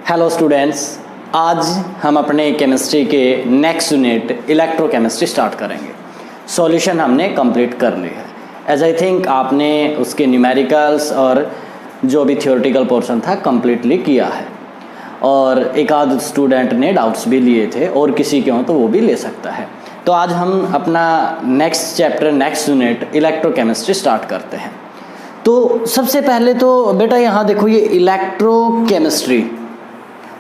Hello students, आज हम अपने केमिस्ट्री के नेक्स्ट यूनिट इलेक्ट्रोकेमिस्ट्री स्टार्ट करेंगे। सॉल्यूशन हमने कंप्लीट कर ली है। एज आई थिंक आपने उसके न्यूमेरिकल्स और जो भी थियोरेटिकल पोर्शन था कंप्लीटली किया है, और एक आध स्टूडेंट ने डाउट्स भी लिए थे और किसी के हों तो वो भी ले सकता है। तो आज हम अपना next chapter, next unit electrochemistry start करते हैं। तो सबसे पहले तो बेटा यहाँ देखो, ये इलेक्ट्रोकेमिस्ट्री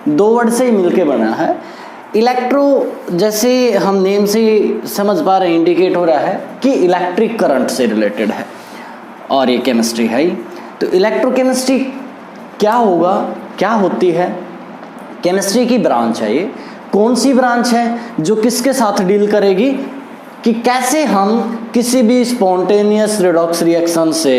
दो वर्ड से ही मिलके बना है। इलेक्ट्रो, जैसे हम नेम से समझ पा रहे हैं, इंडिकेट हो रहा है कि इलेक्ट्रिक करंट से रिलेटेड है, और ये केमिस्ट्री है ही। तो इलेक्ट्रोकेमिस्ट्री क्या होगा, क्या होती है? केमिस्ट्री की ब्रांच है ये। कौन सी ब्रांच है जो किसके साथ डील करेगी कि कैसे हम किसी भी स्पॉन्टेनियस रिडॉक्स रिएक्शन से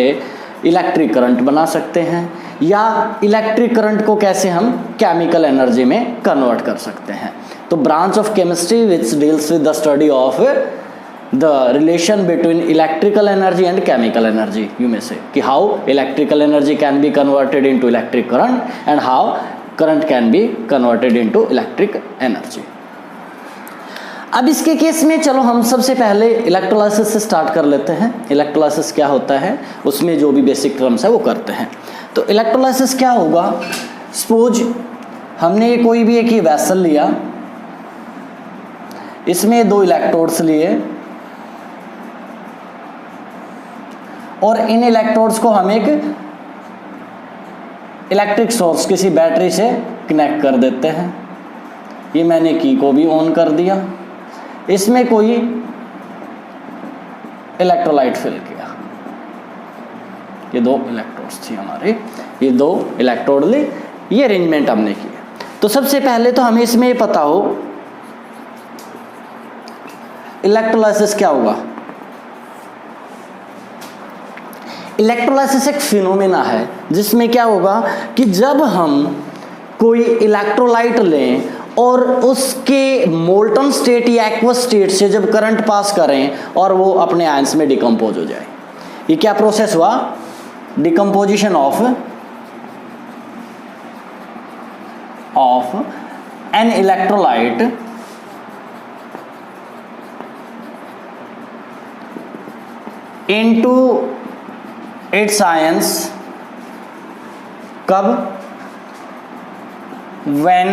इलेक्ट्रिक करंट बना सकते हैं, या इलेक्ट्रिक करंट को कैसे हम केमिकल एनर्जी में कन्वर्ट कर सकते हैं। तो branch of chemistry which deals with the study of the relation between electrical energy and chemical energy, you may से, कि how electrical energy can be converted into electric current and how current can be converted into electric energy. अब इसके case में चलो हम सबसे पहले electrolysis से स्टार्ट कर लेते हैं। इलेक्ट्रोलाइसिस क्या होता है, उसमें जो भी बेसिक टर्म्स है वो करते हैं। तो इलेक्ट्रोलाइसिस क्या होगा? सपोज हमने कोई भी एक वेसल लिया, इसमें दो इलेक्ट्रोड्स लिए, और इन इलेक्ट्रोड्स को हम एक इलेक्ट्रिक सोर्स किसी बैटरी से कनेक्ट कर देते हैं। ये मैंने की को भी ऑन कर दिया, इसमें कोई इलेक्ट्रोलाइट फिल किया। ये दो इलेक्ट्रोड्स थी हमारे, ये दो इलेक्ट्रोड ले, ये अरेंजमेंट हमने किया। तो सबसे पहले तो हमें इसमें पता हो इलेक्ट्रोलाइसिस क्या होगा। इलेक्ट्रोलाइसिस एक फिनोमेना है जिसमें क्या होगा कि जब हम कोई इलेक्ट्रोलाइट लें और उसके मोल्टन स्टेट या एक्वस स्टेट से जब करंट पास करें और वो अपने आयंस में डिकम्पोज हो जाए, ये क्या प्रोसेस हुआ? Decomposition of an electrolyte into its ions. कब? व्हेन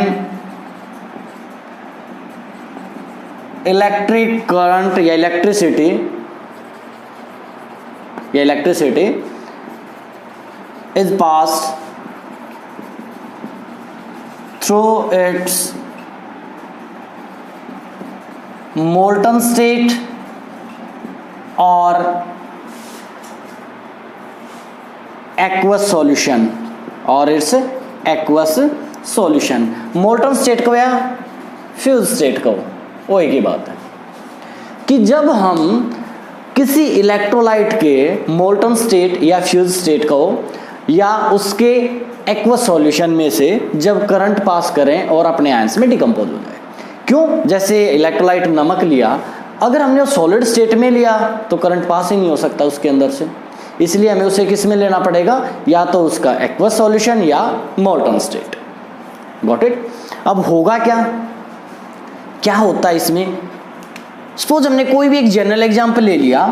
इलेक्ट्रिक करंट या electricity is passed through its molten state or aqueous solution, और its aqueous solution। molten state को या फ्यूज स्टेट को, वो एक ही बात है कि जब हम किसी इलेक्ट्रोलाइट के मोल्टन स्टेट या फ्यूज स्टेट को या उसके एक्वस सॉल्यूशन में से जब करंट पास करें और अपने आयंस में डिकम्पोज हो जाए। क्यों? जैसे इलेक्ट्रोलाइट नमक लिया, अगर हमने सॉलिड स्टेट में लिया तो करंट पास ही नहीं हो सकता उसके अंदर से, इसलिए हमें उसे किस में लेना पड़ेगा? या तो उसका एक्वस सॉल्यूशन या मोल्टन स्टेट। Got it? अब होगा क्या, क्या होता है इसमें? सपोज हमने कोई भी एक जनरल एग्जाम्पल ले लिया,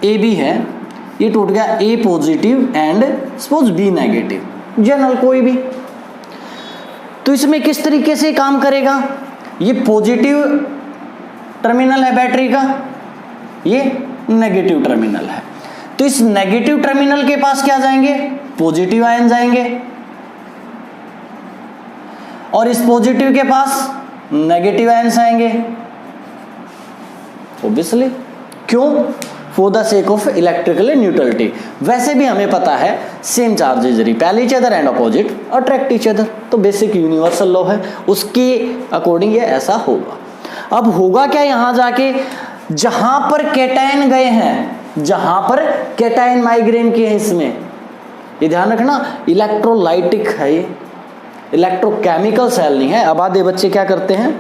ए बी है, ये टूट गया, A positive and suppose B negative, general कोई भी। तो इसमें किस तरीके से काम करेगा? ये पॉजिटिव टर्मिनल है बैटरी का, ये नेगेटिव टर्मिनल है। तो इस नेगेटिव टर्मिनल के पास क्या जाएंगे? पॉजिटिव आयन जाएंगे, और इस पॉजिटिव के पास नेगेटिव आयंस आएंगे। ऑब्वियसली, क्यों? For the sake of electrical neutrality. वैसे भी हमें पता है same charges repel each other and opposite attract each other, तो बेसिक यूनिवर्सल लॉ है, उसके अकॉर्डिंग ये ऐसा होगा। अब होगा क्या यहाँ जाके? जहां पर कैटायन गए हैं, जहां पर कैटायन माइग्रेन किए हैं, इसमें ये ध्यान रखना, इलेक्ट्रोलाइटिक है ये, इलेक्ट्रोकेमिकल सेल नहीं है। अब आधे बच्चे क्या करते हैं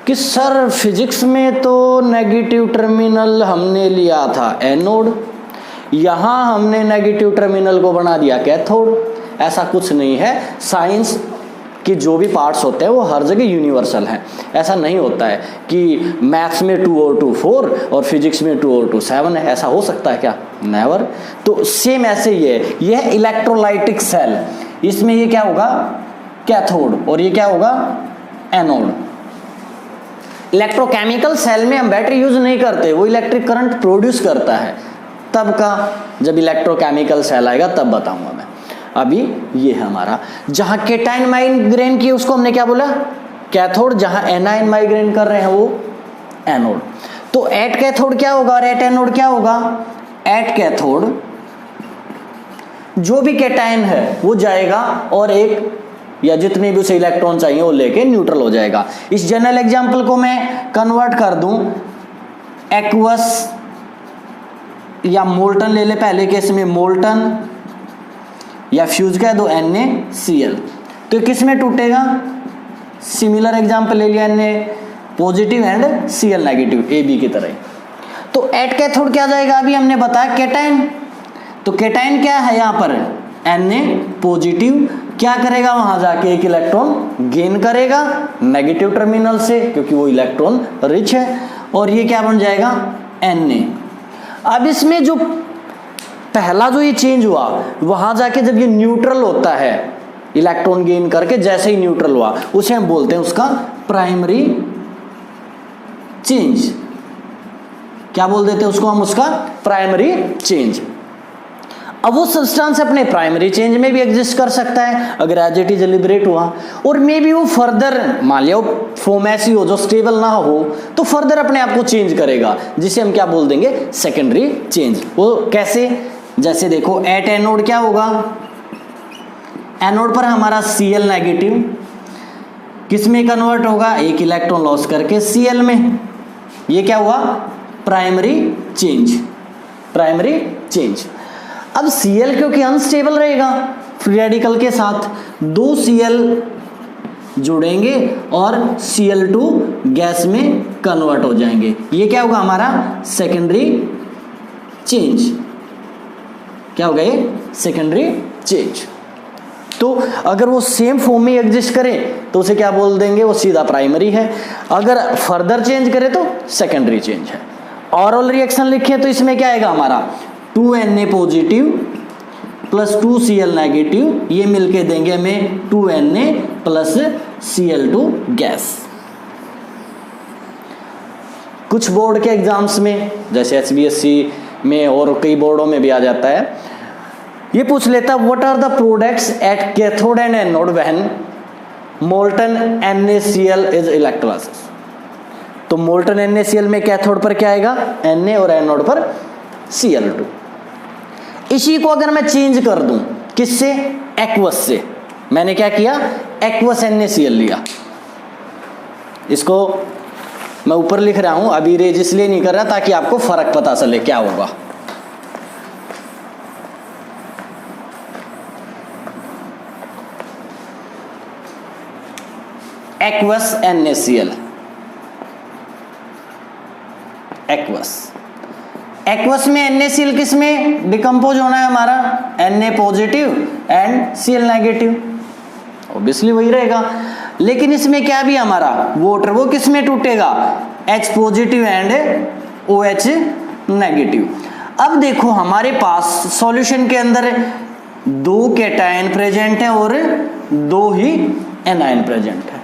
कि सर फिजिक्स में तो नेगेटिव टर्मिनल हमने लिया था एनोड, यहाँ हमने नेगेटिव टर्मिनल को बना दिया कैथोड। ऐसा कुछ नहीं है, साइंस कि जो भी पार्ट्स होते हैं वो हर जगह यूनिवर्सल हैं। ऐसा नहीं होता है कि मैथ्स में 2 और 2 4 और फिजिक्स में 2 और 2 7 है, ऐसा हो सकता है क्या? नेवर। तो सेम ऐसे ही है, यह इलेक्ट्रोलाइटिक सेल, इसमें ये क्या होगा? कैथोड, और ये क्या होगा? एनोड। इलेक्ट्रोकेमिकल सेल में हम बैटरी यूज नहीं करते, वो इलेक्ट्रिक करंट प्रोड्यूस करता है। तब का जब इलेक्ट्रोकेमिकल सेल आएगा तब बताऊंगा मैं। अभी ये है हमारा, जहां केटाइन माइग्रेन की उसको हमने क्या बोला? कैथोड। जहां एनाइन माइग्रेन कर रहे हैं वो एनोड। तो एट कैथोड क्या होगा और एट एनोड क्या होगा? एट कैथोड जो भी केटाइन है वो जाएगा और एक या जितने भी उसे इलेक्ट्रॉन चाहिए वो लेके न्यूट्रल हो जाएगा। इस जनरल एग्जांपल को मैं कन्वर्ट कर दूं, एक्वस या मोल्टन ले ले पहले केस में, मोल्टन या फ्यूज कह दो NaCl, तो किस में टूटेगा? सिमिलर एग्जांपल ले लिया, Na positive and Cl negative, AB की तरह। तो एट कैथोड क्या जाएगा? अभी हमने बताया केटाइन, तो केटाइन क्या है यहाँ पर? Na पॉजिटिव, क्या करेगा? वहां जाके एक इलेक्ट्रॉन गेन करेगा नेगेटिव टर्मिनल से, क्योंकि वो इलेक्ट्रॉन रिच है, और ये क्या बन जाएगा? Na। अब इसमें जो पहला जो ये चेंज हुआ, वहां जाके जब ये न्यूट्रल होता है, इलेक्ट्रॉन गेन करके जैसे ही न्यूट्रल हुआ, उसे हम बोलते हैं उसका प्राइमरी चेंज। क्या बोल देते हैं उसको हम? उसका प्राइमरी चेंज। अब वो सब्सटेंस अपने प्राइमरी चेंज में भी एग्जिस्ट कर सकता है अगर एज इट इज लिबरेट हुआ, और मे बी वो फर्दर, मान लिया फॉर्म ऐसी हो जो स्टेबल ना हो, तो फर्दर अपने आप को चेंज करेगा, जिसे हम क्या बोल देंगे? Secondary change. वो कैसे? जैसे देखो, एट एनोड क्या होगा? एनोड पर हमारा Cl नेगेटिव किस में कन्वर्ट होगा? एक इलेक्ट्रॉन लॉस करके Cl में। ये क्या हुआ? Primary change. Primary change. अब Cl क्योंकि अनस्टेबल रहेगा फ्री रेडिकल के साथ, 2 Cl जुड़ेंगे और Cl2 गैस में कन्वर्ट हो जाएंगे। ये क्या होगा? हमारा सेकेंडरी चेंज। क्या होगा ये? Secondary change. तो अगर वो सेम फॉर्म में एग्जिस्ट करे तो उसे क्या बोल देंगे? वो सीधा प्राइमरी है। अगर फर्दर चेंज करे तो सेकेंडरी चेंज है। ऑरल रिएक्शन लिखे तो इसमें क्या आएगा हमारा? 2Na positive plus 2Cl negative, ये मिलके देंगे हमें 2Na प्लस Cl2 गैस। कुछ बोर्ड के एग्जाम्स में जैसे HBSC में और कई बोर्डों में भी आ जाता है, ये पूछ लेता what are the products at cathode and anode when molten NaCl is electrolysis. तो मोल्टन NaCl में कैथोड पर क्या आएगा? Na, और एनोड पर Cl2। इसी को अगर मैं चेंज कर दूं, किससे? एक्वस से। मैंने क्या किया? एक्वस NaCl लिया। इसको मैं ऊपर लिख रहा हूं, अभी रेज इसलिए नहीं कर रहा ताकि आपको फर्क पता चले क्या होगा। Aqueous NaCl, aqueous. एक्वस में NaCl किस में डिकम्पोज होना है हमारा? Na positive and Cl negative, obviously वही रहेगा। लेकिन इसमें क्या भी हमारा वाटर, वो किस में टूटेगा? H positive and OH negative. अब देखो हमारे पास सॉल्यूशन के अंदर 2 कैटायन प्रेजेंट है और 2 ही एनायन प्रेजेंट है।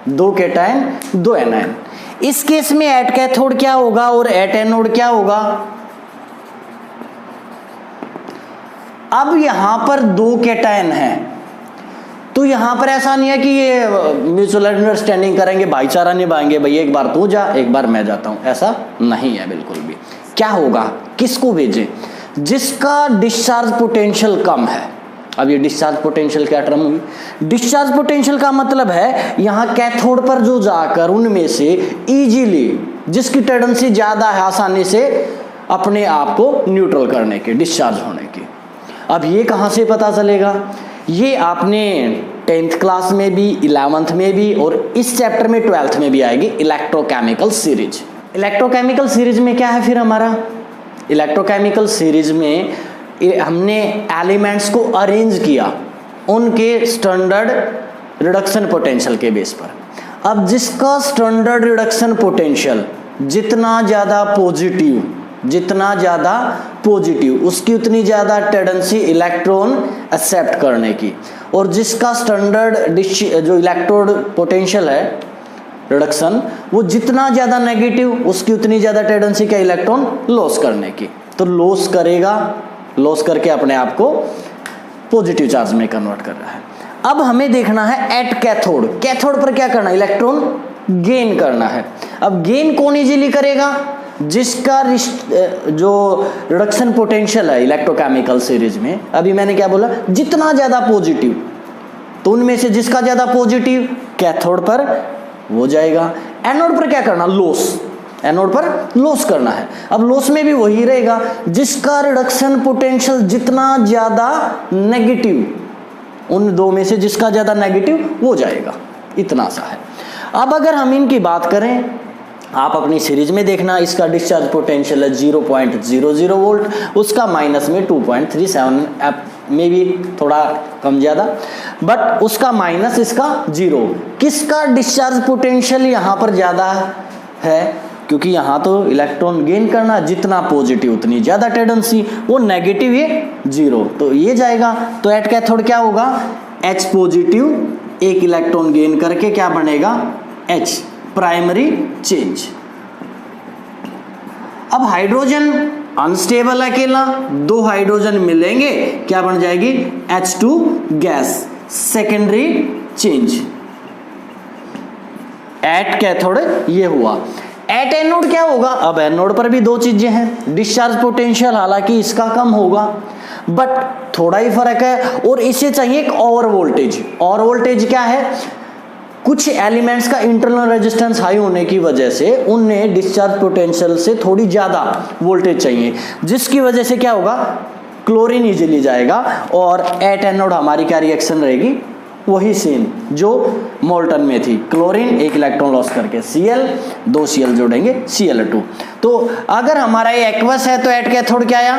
2 कैटायन 2 एनायन। इस केस में एट कैथोड क्या होगा और एट एनोड क्या होगा? अब यहां पर 2 कैटायन है, तो यहां पर ऐसा नहीं है कि ये म्यूचुअल अंडरस्टैंडिंग करेंगे, भाईचारा निभाएंगे, भाई एक बार तू जा एक बार मैं जाता हूं, ऐसा नहीं है बिल्कुल भी। क्या होगा? किसको भेजें? जिसका डिस्चार्ज पोटेंशियल कम है। अब ये डिस्चार्ज पोटेंशियल क्या टर्म हुई? डिस्चार्ज पोटेंशियल का मतलब है यहां कैथोड पर जो जाकर उनमें से इजीली, जिसकी टेंडेंसी ज्यादा है आसानी से अपने आप को न्यूट्रल करने की, डिस्चार्ज होने की। अब ये कहां से पता चलेगा? ये आपने 10th क्लास में भी, 11th में भी और इस चैप्टर में 12th में भी आएगी, इलेक्ट्रोकेमिकल सीरीज। इलेक्ट्रोकेमिकल सीरीज में क्या है फिर हमारा? इलेक्ट्रोकेमिकल सीरीज में हमने एलिमेंट्स को अरेंज किया उनके स्टैंडर्ड रिडक्शन पोटेंशियल के बेस पर। अब जिसका स्टैंडर्ड रिडक्शन पोटेंशियल जितना ज़्यादा पॉजिटिव उसकी उतनी ज़्यादा टेंडेंसी इलेक्ट्रॉन एक्सेप्ट करने की, और जिसका स्टैंडर्ड जो इलेक्ट्रोड पोटेंशियल है रिडक्शन वो जितना ज़्यादा नेगेटिव उसकी उतनी ज़्यादा टेंडेंसी क्या इलेक्ट्रॉन लॉस करने की। तो लॉस करेगा, लॉस करके अपने आप को पॉजिटिव चार्ज में कन्वर्ट कर रहा है। अब हमें देखना है एट कैथोड, कैथोड पर क्या करना है, इलेक्ट्रॉन गेन करना है। अब गेन कौन इजीली करेगा, जिसका जो रिडक्शन पोटेंशियल है इलेक्ट्रोकेमिकल सीरीज में, अभी मैंने क्या बोला, जितना ज्यादा पॉजिटिव, तो उनमें से जिसका ज्यादा पॉजिटिव कैथोड पर वो जाएगा। एनोड पर क्या करना, लॉस, एनोड पर लॉस करना है। अब लॉस में भी वही रहेगा, जिसका रिडक्शन पोटेंशियल जितना ज्यादा नेगेटिव, उन दो में से जिसका ज्यादा नेगेटिव वो जाएगा, इतना सा है। अब अगर हम इनकी बात करें, आप अपनी सीरीज में देखना, इसका डिस्चार्ज पोटेंशियल है 0.00 वोल्ट, उसका माइनस में 2.37 में भी थोड़ा कम ज़्यादा, बट उसका माइनस इसका 0। किसका डिस्चार्ज पोटेंशियल यहाँ पर ज़्यादा है, क्योंकि यहाँ तो इलेक्ट्रॉन गेन करना, जितना पॉजिटिव उतनी ज़्यादा टेंडेंसी, वो नेगेटिव ये 0, तो ये जाएगा। तो एट कैथोड क्या होगा, H पॉजिटिव एक इलेक्ट्रॉन गेन करके क्या बनेगा, H प्राइमरी चेंज। अब हाइड्रोजन अनस्टेबल अकेला, दो हाइड्रोजन मिलेंगे क्या बन जाएगी, H2 gas, secondary change. At cathode ये हुआ। एट एनोड क्या होगा, अब एनोड पर भी दो चीजें हैं, डिस्चार्ज पोटेंशियल हालांकि इसका कम होगा बट थोड़ा ही फर्क है, और इसे चाहिए एक ओवर वोल्टेज। और वोल्टेज क्या है, कुछ एलिमेंट्स का इंटरनल रेजिस्टेंस हाई होने की वजह से उन्हें डिस्चार्ज पोटेंशियल से थोड़ी ज़्यादा वोल्टेज चाहिए, जिसकी वजह से क्या होगा, क्लोरीन इजीली जाएगा, और एट एनोड हमारी क्या रिएक्शन रहेगी, वही सेम जो मोल्टन में थी, क्लोरीन एक इलेक्ट्रॉन लॉस करके Cl, दो Cl जोड़ेंगे Cl2। तो अगर हमारा ये एक्वस है तो एट कैथोड क्या आया,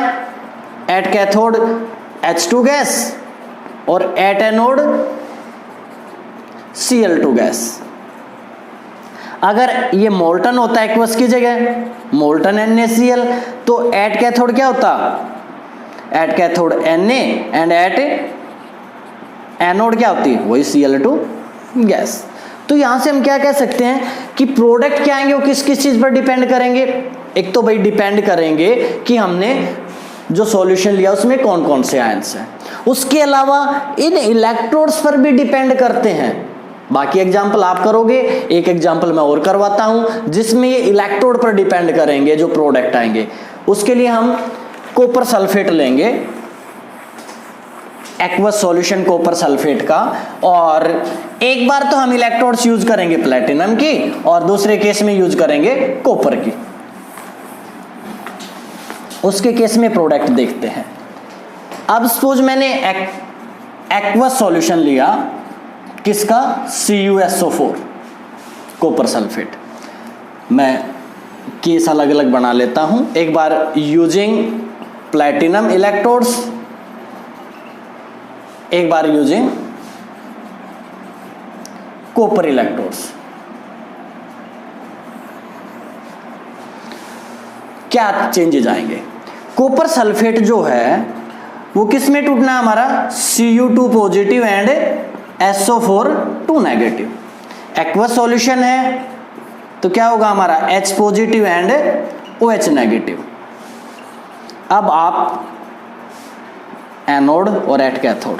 एट कैथोड H2 गैस, और एट एनोड Cl2 गैस। अगर ये मोल्टन होता है एक्वस की जगह, मोल्टन NaCl, तो एट कैथोड क्या होता, at cathode Na, and at anode क्या होती है, वही Cl2 गैस। तो यहां से हम क्या कह सकते हैं कि प्रोडक्ट क्या आएंगे वो किस किस चीज पर डिपेंड करेंगे। एक तो भाई डिपेंड करेंगे कि हमने जो सॉल्यूशन लिया उसमें कौन कौन से आयंस हैं, उसके अलावा इन इलेक्ट्रोड्स पर भी डिपेंड करते हैं। बाकी एग्जाम्पल आप करोगे, एक एग्जाम्पल मैं और करवाता हूं जिसमें ये इलेक्ट्रोड पर डिपेंड करेंगे जो प्रोडक्ट आएंगे। उसके लिए हम कॉपर सल्फेट लेंगे, एक्वस सॉल्यूशन कॉपर सल्फेट का, और एक बार तो हम इलेक्ट्रोड्स यूज करेंगे प्लेटिनम की, और दूसरे केस में यूज करेंगे कॉपर की। उसके केस में प्रोडक्ट देखते हैं। अब सपोज मैंने एक्वस सॉल्यूशन लिया, किसका, CuSO4 कॉपर सल्फेट। मैं केस अलग अलग बना लेता हूं, एक बार यूजिंग प्लेटिनम इलेक्ट्रोड्स, एक बार यूजिंग कॉपर इलेक्ट्रोड्स। क्या चेंजेस आएंगे, कॉपर सल्फेट जो है वो किस में टूटना है हमारा, Cu2 positive and SO4 2 negative. Aqueous solution है तो क्या होगा हमारा H positive and OH negative. अब आप एनोड और एट कैथोड,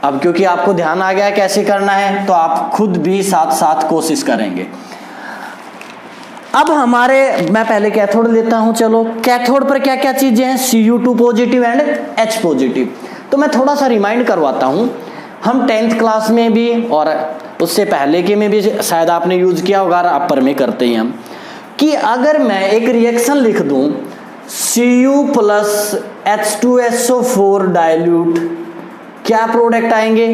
अब क्योंकि आपको ध्यान आ गया कैसे करना है तो आप खुद भी साथ साथ कोशिश करेंगे। अब हमारे, मैं पहले कैथोड लेता हूं, चलो कैथोड पर क्या क्या चीजें हैं, Cu2 positive and H positive. तो मैं थोड़ा सा रिमाइंड करवाता हूं, हम 10th क्लास में भी और उससे पहले के में भी शायद आपने यूज किया होगा, अपर में करते ही हम, कि अगर मैं एक रिएक्शन लिख दूं Cu प्लस H2SO4 डाइल्यूट, क्या प्रोडक्ट आएंगे।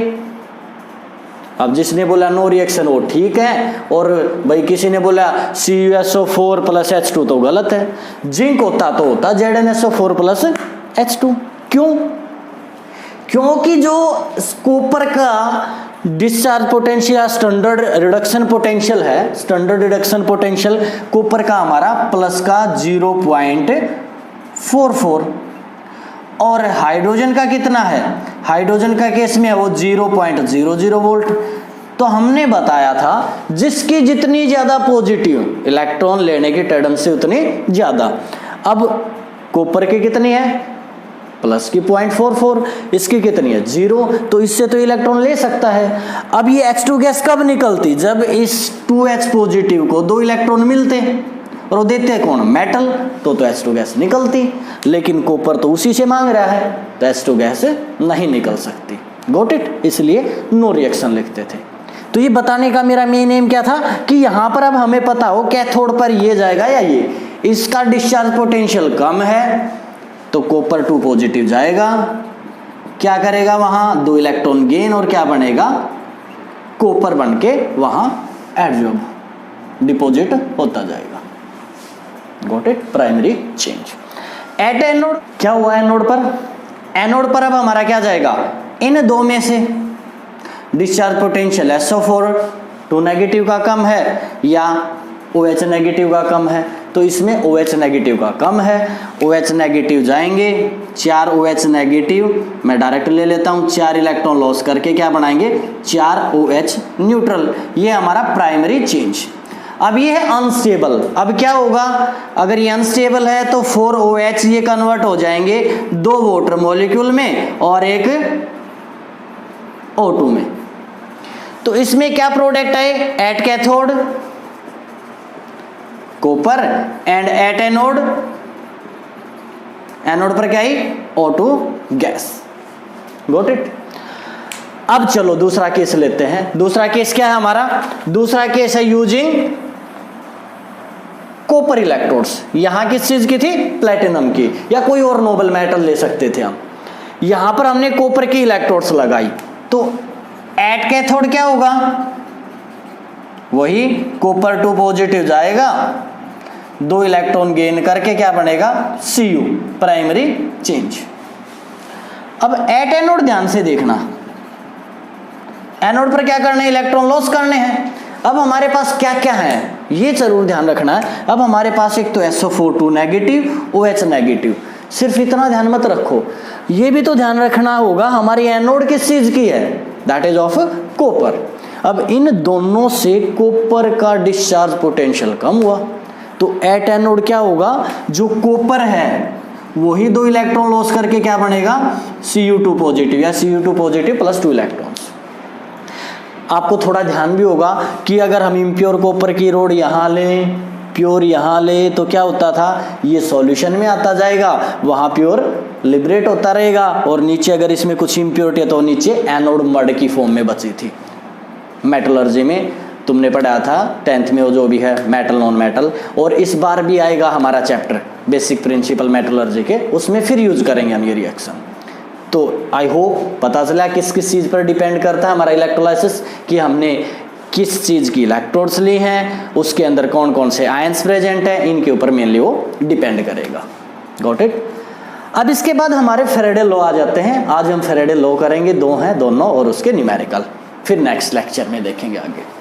अब जिसने बोला नो रिएक्शन वो ठीक है, और भाई किसी ने बोला CuSO4 प्लस H2 तो गलत है। जिंक होता तो होता ZnSO4 प्लस H2। क्यों, क्योंकि जो कॉपर का discharge potential standard reduction potential है, स्टैंडर्ड रिडक्शन पोटेंशियल कॉपर का हमारा प्लस का 0.44 और हाइड्रोजन का कितना है, हाइड्रोजन का केस में वो 0.00 वोल्ट। तो हमने बताया था जिसकी जितनी ज्यादा पॉजिटिव इलेक्ट्रॉन लेने की टेंडेंसी उतनी ज्यादा। अब कॉपर की कितनी है, प्लस की 0.44, इसकी कितनी है 0, तो इससे तो इलेक्ट्रॉन ले सकता है। अब ये H2 गैस कब निकलती, जब इस 2H पॉजिटिव को 2 इलेक्ट्रॉन मिलते और वो देते हैं कौन, मेटल, तो H2 गैस निकलती। लेकिन कॉपर तो उसी से मांग रहा है तो H2 गैस नहीं निकल सकती। गॉट इट, इसलिए नो रिएक्शन लिखते थे। तो ये बताने का मेरा मेन एम क्या था कि यहां पर अब हमें पता हो कैथोड पर ये जाएगा या ये, इसका डिस्चार्ज पोटेंशियल कम है तो कॉपर 2 पॉजिटिव जाएगा, क्या करेगा वहां 2 इलेक्ट्रॉन गेन और क्या बनेगा, कॉपर बन के वहां एडजॉर्ब डिपॉजिट होता जाएगा। Got it, primary change. At anode क्या हुआ एनोड पर, एनोड पर अब हमारा क्या जाएगा, इन दो में से डिस्चार्ज पोटेंशियल SO4 2 नेगेटिव का कम है या OH नेगेटिव का कम है, तो इसमें OH नेगेटिव का कम है, OH नेगेटिव जाएंगे, 4 OH नेगेटिव मैं डायरेक्ट ले लेता हूं, 4 इलेक्ट्रॉन लॉस करके क्या बनाएंगे 4 OH न्यूट्रल, ये हमारा प्राइमरी चेंज। अब ये है अनस्टेबल, अब क्या होगा, अगर ये अनस्टेबल है तो 4 OH ये कन्वर्ट हो जाएंगे 2 वाटर मॉलिक्यूल में और एक O2 में। तो इसमें क्या प्रोडक्ट है, at cathode copper and at anode, anode पर क्या है O2 गैस। Got it. अब चलो दूसरा केस लेते हैं। दूसरा केस क्या है हमारा, दूसरा केस है यूजिंग कॉपर इलेक्ट्रोड्स। यहां किस चीज की थी, प्लेटिनम की, या कोई और नोबल मेटल ले सकते थे हम। यहां पर हमने कॉपर की इलेक्ट्रोड्स लगाई तो एट कैथोड क्या होगा, वही कॉपर 2 पॉजिटिव जाएगा, 2 इलेक्ट्रॉन गेन करके क्या बनेगा Cu, प्राइमरी चेंज। अब एट एनोड ध्यान से देखना, एनोड पर क्या करना है, इलेक्ट्रॉन लॉस करने हैं। अब हमारे पास क्या क्या है ये जरूर ध्यान रखना है। अब हमारे पास एक तो SO4 2 नेगेटिव, OH नेगेटिव, सिर्फ इतना ध्यान मत रखो, ये भी तो ध्यान रखना होगा हमारी एनोड किस चीज की है, दैट इज ऑफ कॉपर। अब इन दोनों से कॉपर का डिस्चार्ज पोटेंशियल कम हुआ तो एट एनोड क्या होगा, जो कॉपर है वही 2 इलेक्ट्रॉन लॉस करके क्या बनेगा Cu2 पॉजिटिव या Cu2 पॉजिटिव प्लस 2 इलेक्ट्रॉन्स। आपको थोड़ा ध्यान भी होगा कि अगर हम इम्प्योर कॉपर की रोड यहाँ लें, प्योर यहाँ ले, तो क्या होता था, ये सॉल्यूशन में आता जाएगा, वहाँ प्योर लिबरेट होता रहेगा, और नीचे अगर इसमें कुछ इम्प्योरिटी है तो नीचे एनोड मड की फॉर्म में बची थी। मेटलर्जी में तुमने पढ़ा था 10th में वो जो भी है मेटल नॉन मेटल, और इस बार भी आएगा हमारा चैप्टर बेसिक प्रिंसिपल मेटलर्जी के, उसमें फिर यूज करेंगे हम ये रिएक्शन। तो आई होप पता चला किस किस चीज़ पर डिपेंड करता है हमारा इलेक्ट्रोलाइसिस, कि हमने किस चीज़ की इलेक्ट्रोड्स ली हैं, उसके अंदर कौन कौन से आयंस प्रेजेंट हैं, इनके ऊपर मेनली वो डिपेंड करेगा। Got it. अब इसके बाद हमारे फेरेडे लॉ आ जाते हैं। आज हम फेरेडे लॉ करेंगे, 2 हैं दोनों, और उसके न्यूमेरिकल फिर नेक्स्ट लेक्चर में देखेंगे आगे।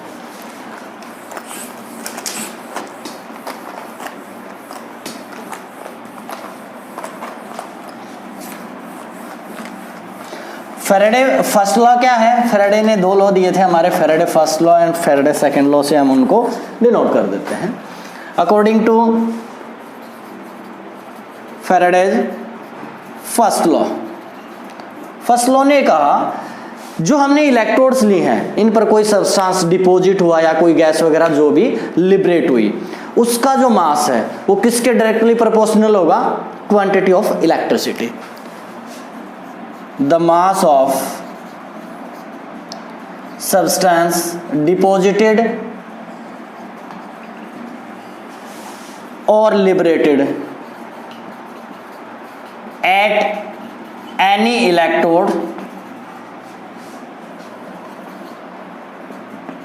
फेरेडे फर्स्ट लॉ क्या है, फेरेडे ने 2 लॉ दिए थे हमारे, Faraday first law and Faraday second law से हम उनको डिनोट कर देते हैं। According to Faraday's first law, first law ने कहा जो हमने इलेक्ट्रोड्स ली हैं इन पर कोई सब्सटेंस डिपॉजिट हुआ या कोई गैस वगैरह जो भी लिबरेट हुई, उसका जो मास है वो किसके डायरेक्टली प्रोपोर्शनल होगा, quantity of electricity. The mass of substance deposited or liberated at any electrode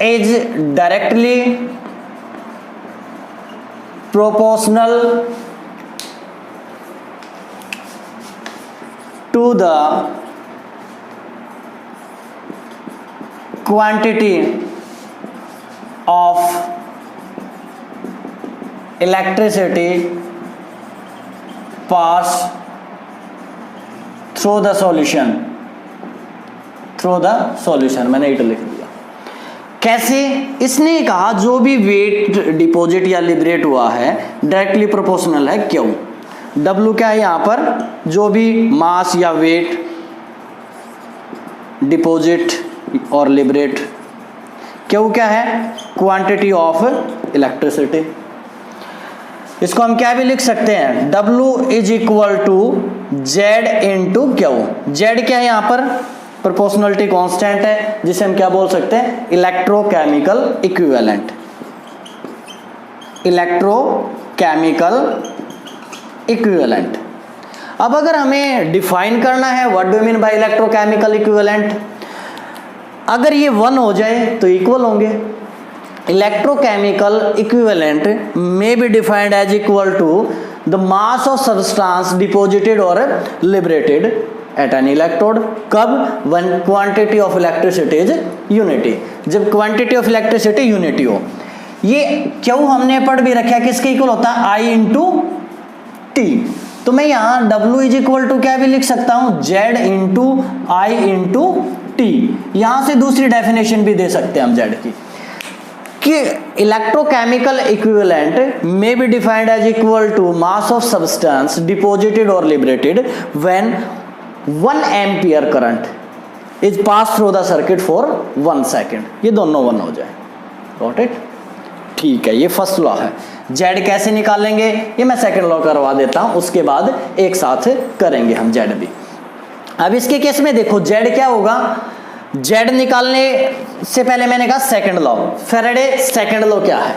is directly proportional to the quantity of electricity pass through the solution, मैंने इट लिख दिया। कैसे? इसने कहा जो भी वेट डिपॉजिट या लिबरेट हुआ है डायरेक्टली प्रोपोर्शनल है क्यू। डब्ल्यू क्या है यहाँ पर? जो भी मास या वेट डिपॉजिट और लिबरेट। क्यू क्या है? Quantity of electricity. इसको हम क्या भी लिख सकते हैं? W is equal to Z into Q. Z क्या है यहाँ पर? प्रोपोर्शनलिटी कांस्टेंट है, जिसे हम क्या बोल सकते हैं? Electrochemical equivalent. Electrochemical equivalent. अब अगर हमें डिफाइन करना है what do you mean by electrochemical equivalent, अगर ये 1 हो जाए तो इक्वल होंगे। Electrochemical equivalent may be defined as equal to the mass of substance deposited or liberated at an electrode। कब? when quantity of electricity is unity, जब quantity of electricity unity हो। ये क्यों हमने पढ़ भी रखा है, किसके इक्वल होता है? I into T. तो मैं यहाँ W इज इक्वल टू क्या भी लिख सकता हूँ? Z into I into T. यहाँ से दूसरी डेफिनेशन भी दे सकते हैं हम Z की, कि electrochemical equivalent may be defined as equal to mass of substance deposited और liberated when 1 ampere current is pass through the circuit for 1 second. ये दोनों 1 हो जाए। Got it? ठीक है, ये फर्स्ट लॉ है। जेड कैसे निकालेंगे ये मैं सेकंड लॉ करवा देता हूं, उसके बाद एक साथ करेंगे हम जेड भी। अब इसके केस में देखो जेड क्या होगा? जेड निकालने से पहले मैंने कहा second law, Faraday second law क्या है?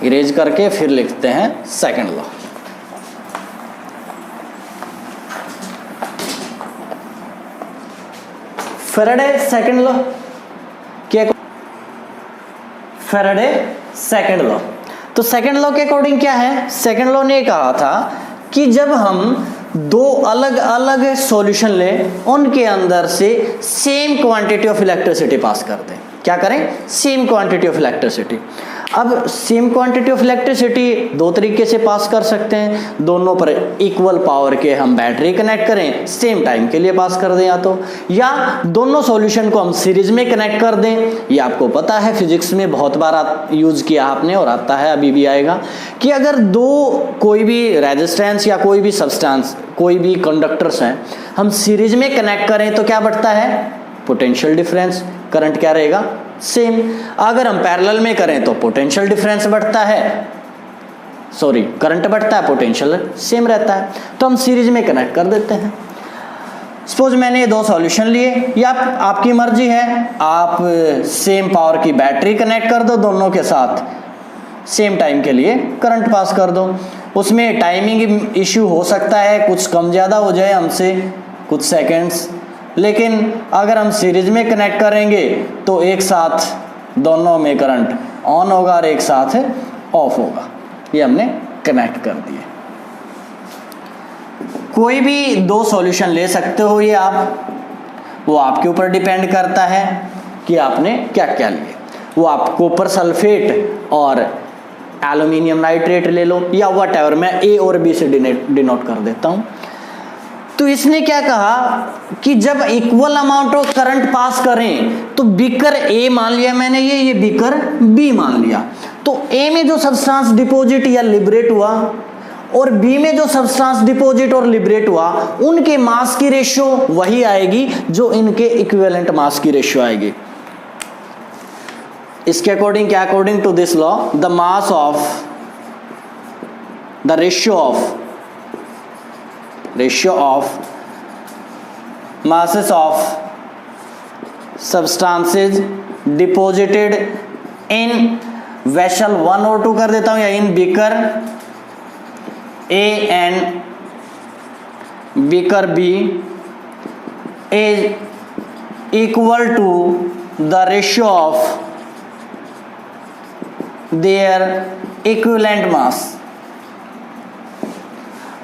इरेज करके फिर लिखते हैं second law. Faraday second law क्या? Faraday second law. तो सेकंड लॉ के अकॉर्डिंग क्या है? सेकंड लॉ ने कहा था कि जब हम 2 अलग अलग सॉल्यूशन लें, उनके अंदर से same quantity of electricity pass कर दें। क्या करें? Same quantity of electricity. अब सेम क्वांटिटी ऑफ इलेक्ट्रिसिटी 2 तरीके से पास कर सकते हैं। दोनों पर इक्वल पावर के हम बैटरी कनेक्ट करें, सेम टाइम के लिए पास कर दें, या दोनों सॉल्यूशन को हम सीरीज में कनेक्ट कर दें। ये आपको पता है फिजिक्स में बहुत बार यूज किया आपने और आता है, अभी भी आएगा, कि अगर कोई भी रेजिस्टेंस या कोई भी सब्सटेंस, कोई भी कंडक्टर्स हैं, हम सीरीज में कनेक्ट करें तो क्या बढ़ता है? Potential difference. करंट क्या रहेगा? सेम। अगर हम पैरेलल में करें तो पोटेंशियल डिफरेंस बढ़ता है, करंट बढ़ता है, पोटेंशियल सेम रहता है। तो हम सीरीज में कनेक्ट कर देते हैं। सपोज मैंने 2 सॉल्यूशन लिए, या आपकी मर्जी है, आप सेम पावर की बैटरी कनेक्ट कर दो, दोनों के साथ सेम टाइम के लिए करंट पास कर दो। उसमें टाइमिंग इश्यू हो सकता है, कुछ कम ज़्यादा हो जाए हमसे कुछ सेकेंड्स, लेकिन अगर हम सीरीज में कनेक्ट करेंगे तो एक साथ दोनों में करंट ऑन होगा और एक साथ ऑफ होगा। ये हमने कनेक्ट कर दिए। कोई भी 2 सॉल्यूशन ले सकते हो ये आप, वो आपके ऊपर डिपेंड करता है कि आपने क्या क्या लिए। वो आप कॉपर सल्फेट और एल्यूमिनियम नाइट्रेट ले लो, या व्हाटएवर, मैं ए और बी से डिनोट कर देता हूँ। तो इसने क्या कहा कि जब equal amount of current pass करें तो बीकर ए मान लिया मैंने, ये बीकर बी मान लिया, तो ए में जो सब्सटेंस डिपॉजिट या लिबरेट हुआ और बी में जो सब्सटेंस डिपॉजिट और लिबरेट हुआ, उनके मास की रेशियो वही आएगी जो इनके इक्विवेलेंट मास की रेशियो आएगी। इसके अकॉर्डिंग क्या? According to this law, the mass of the ratio of masses of substances deposited in vessel 1 और 2 कर देता हूं, या इन beaker A and beaker B is equal to the ratio of their equivalent mass।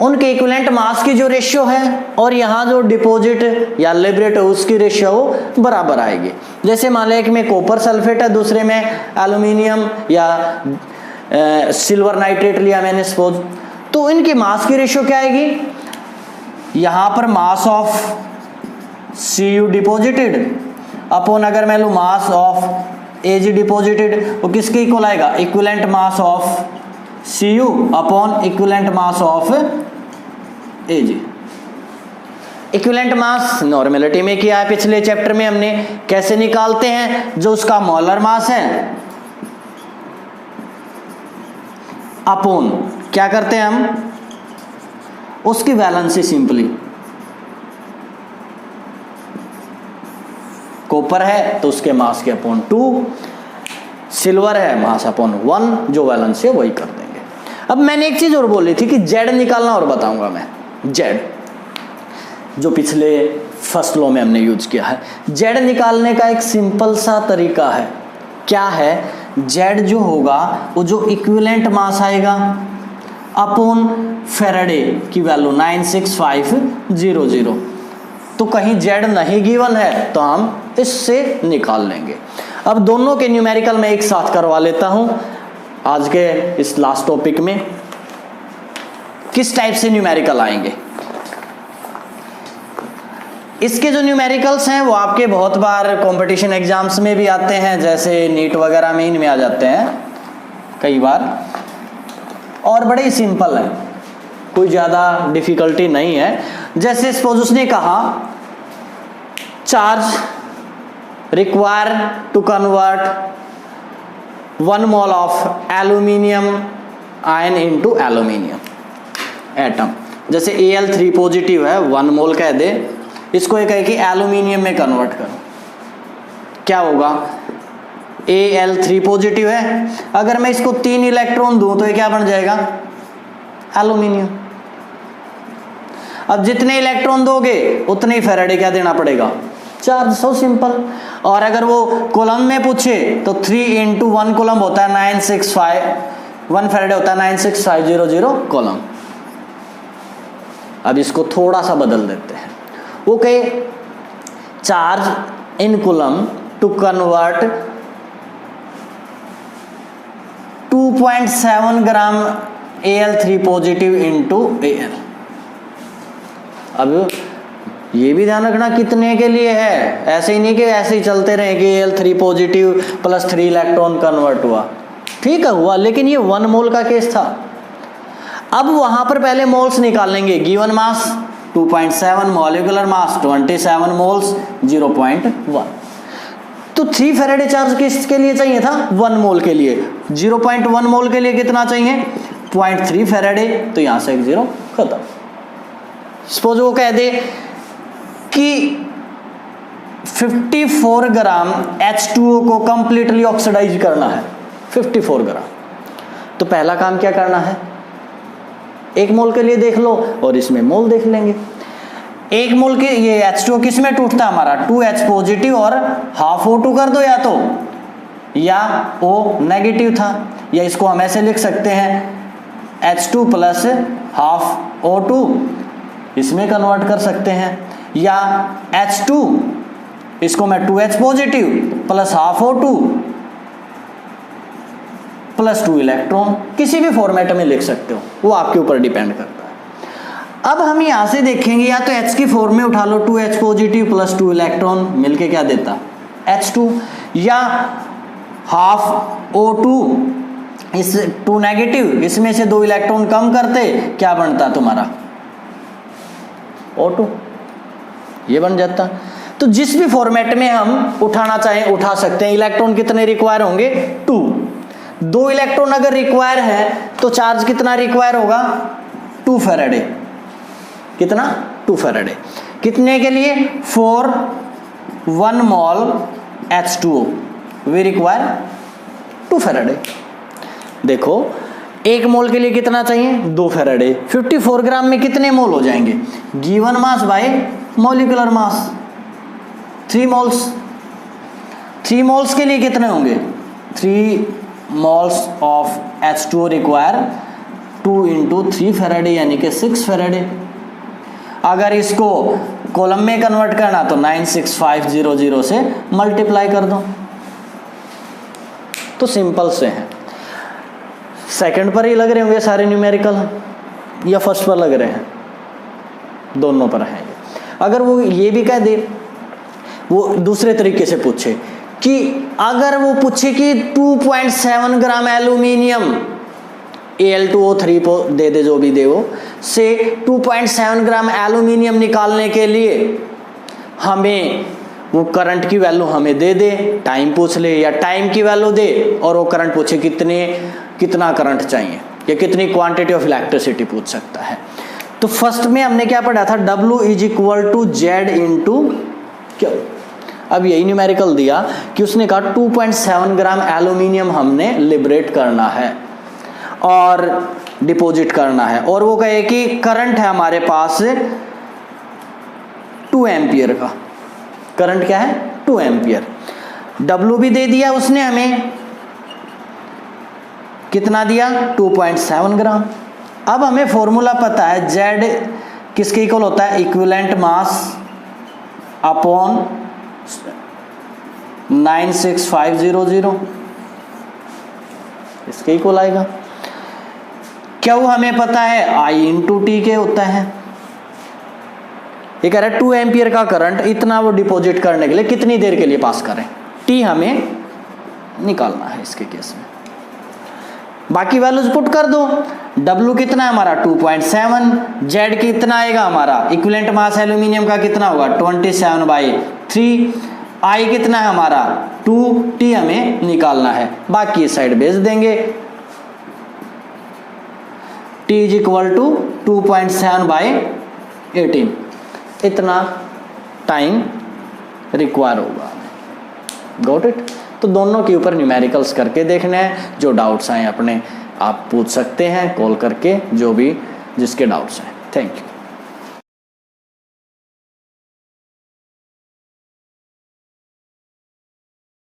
उनके equivalent mass की जो ratio है और यहाँ जो डिपॉजिट या लिबरेट है उसकी रेशियो बराबर आएगी। जैसे मान लें एक में कॉपर सल्फेट है, दूसरे में एल्यूमिनियम या सिल्वर नाइट्रेट लिया मैंने सपोज, तो इनकी मास की रेशियो क्या आएगी? यहाँ पर mass of Cu deposited upon अगर मैं लूँ मास ऑफ Ag डिपॉजिटेड, वो किसके इक्वल आएगा? Equivalent mass of Cu upon equivalent mass of Ag। Equivalent mass normality में किया है पिछले चैप्टर में हमने, कैसे निकालते हैं? जो उसका मोलर मास है अपॉन क्या करते हैं हम? उसकी वैलेंसी सिंपली, कॉपर है तो उसके मास के अपॉन 2, सिल्वर है मास अपॉन 1, जो वैलेंसी है वही कर देंगे। अब मैंने एक चीज और बोली थी कि जेड निकालना और बताऊंगा मैं, जेड जो पिछले फर्स्ट लॉ में हमने यूज किया है। जेड निकालने का एक सिंपल सा तरीका है, क्या है? जेड जो होगा वो जो इक्विवेलेंट मास आएगा अपॉन फेराडे की वैल्यू 96500, तो कहीं जेड नहीं गिवन है तो हम इससे निकाल लेंगे। अब दोनों के न्यूमेरिकल मैं एक साथ करवा लेता हूं आज के इस लास्ट टॉपिक में। किस टाइप से न्यूमेरिकल आएंगे? इसके जो न्यूमेरिकल्स हैं वो आपके बहुत बार कंपटीशन एग्जाम्स में भी आते हैं, जैसे नीट वगैरह में इनमें आ जाते हैं कई बार, और बड़े ही सिंपल है, कोई ज़्यादा डिफिकल्टी नहीं है। जैसे सपोज उसने कहा charge require to convert 1 mole of aluminium ion into aluminium atom. जैसे Al3 पॉजिटिव है, 1 मोल कह दे, इसको ये कहे कि एल्यूमिनियम में कन्वर्ट करो, क्या होगा? Al3 पॉजिटिव है, अगर मैं इसको 3 इलेक्ट्रॉन दूं तो ये क्या बन जाएगा? एल्यूमिनियम। अब जितने इलेक्ट्रॉन दोगे उतने ही फेराडे क्या देना पड़ेगा? चार्ज। So simple. और अगर वो कूलम में पूछे तो 3 × 1 कूलम होता है 965, 1 फेराडे होता है 96500 कूलम। अब इसको थोड़ा सा बदल देते हैं, वो कहे charge in coulomb to convert 2.7 gram Al3 positive into Al। अब ये भी ध्यान रखना कितने के लिए है, ऐसे ही नहीं कि ऐसे ही चलते रहे कि Al3 positive plus 3 electron convert हुआ, ठीक है हुआ, लेकिन ये 1 मोल का केस था। अब वहां पर पहले मोल्स निकाल लेंगे। Given mass 2.7, molecular mass 27 moles 0.1। तो 3 फेराडे चार्ज किसके लिए चाहिए था? 1 मोल के लिए। 0.1 मोल के लिए कितना चाहिए? 0.3 फेराडे, तो यहां से एक 0 खत्म। सपोज वो कह दे कि 54 ग्राम H2O को कंप्लीटली ऑक्सीडाइज करना है, 54 ग्राम, तो पहला काम क्या करना है? 1 मोल के लिए देख लो और इसमें मोल देख लेंगे। 1 मोल के ये H2O किस में टूटता है हमारा? 2H पॉजिटिव और हाफ O2 कर दो, या O नेगेटिव था, या इसको हम ऐसे लिख सकते हैं H2 प्लस हाफ O2, इसमें कन्वर्ट कर सकते हैं, या H2 इसको मैं 2H positive plus half O2 plus 2 electron, किसी भी फॉर्मेट में लिख सकते हो, वो आपके ऊपर डिपेंड करता है। अब हम यहां से देखेंगे, या तो H की फॉर्म में उठा लो 2H पॉजिटिव प्लस 2 इलेक्ट्रॉन मिलके क्या देता? H2, या हाफ O2 इस 2 नेगेटिव, इसमें से 2 इलेक्ट्रॉन कम करते क्या बनता तुम्हारा? O2, ये बन जाता। तो जिस भी फॉर्मेट में हम उठाना चाहें उठा सकते हैं। इलेक्ट्रॉन कितने रिक्वायर होंगे? 2 इलेक्ट्रॉन अगर रिक्वायर है तो चार्ज कितना रिक्वायर होगा? 2 फेराडे। कितना? 2 फेराडे। कितने के लिए? 1 मोल H2O वी रिक्वायर 2 फेराडे। देखो 1 मोल के लिए कितना चाहिए? 2 फेराडे। 54 ग्राम में कितने मोल हो जाएंगे? Given mass by molecular mass 3 moles. 3 moles के लिए कितने होंगे? 3 moles of H2O require 2 into 3 Faraday यानी कि 6 फैराडे। अगर इसको कॉलम में कन्वर्ट करना तो 96500 से मल्टीप्लाई कर दो, तो सिंपल से है। सेकंड पर ही लग रहे होंगे सारे न्यूमेरिकल या फर्स्ट पर लग रहे हैं? दोनों पर हैं। अगर वो ये भी कह दे, वो दूसरे तरीके से पूछे कि अगर वो पूछे कि 2.7 ग्राम एल्यूमिनियम Al2O3 को दे दे, जो भी दे वो से 2.7 ग्राम एल्यूमिनियम निकालने के लिए हमें वो करंट की वैल्यू हमें दे दे, टाइम पूछ ले या टाइम की वैल्यू दे और वो करंट पूछे कितना करंट चाहिए या कितनी क्वांटिटी ऑफ इलेक्ट्रिसिटी पूछ सकता है। तो फर्स्ट में हमने क्या पढ़ा था, W is equal to Z into Q. अब यही न्यूमेरिकल दिया कि उसने कहा 2.7 ग्राम एल्यूमिनियम हमने लिबरेट करना है और डिपॉजिट करना है, और वो कहे कि करंट है हमारे पास 2 एम्पियर का। करंट क्या है? 2 एम्पियर। W भी दे दिया उसने हमें, कितना दिया? 2.7 ग्राम। अब हमें फॉर्मूला पता है, Z किसके इक्वल होता है? इक्विवेलेंट मास अपॉन 96500, इसके इक्वल आएगा। क्या वो हमें पता है I इंटू टी के होता है। ये कह रहा है 2 एम्पियर का करंट इतना वो डिपॉजिट करने के लिए कितनी देर के लिए पास करें, टी हमें निकालना है इसके केस में। बाकी वैल्यूज पुट कर दो। W कितना है हमारा? 2.7। Z कितना आएगा हमारा? इक्विवेलेंट मास एल्यूमिनियम का कितना होगा? 27/3। I कितना है हमारा? 2। T हमें निकालना है, बाकी इस साइड भेज देंगे। T इज इक्वल टू 2.7/18, इतना टाइम रिक्वायर होगा। Got it? तो दोनों के ऊपर न्यूमेरिकल्स करके देखने हैं। जो डाउट्स आए अपने आप पूछ सकते हैं कॉल करके, जो भी जिसके डाउट्स हैं। Thank you.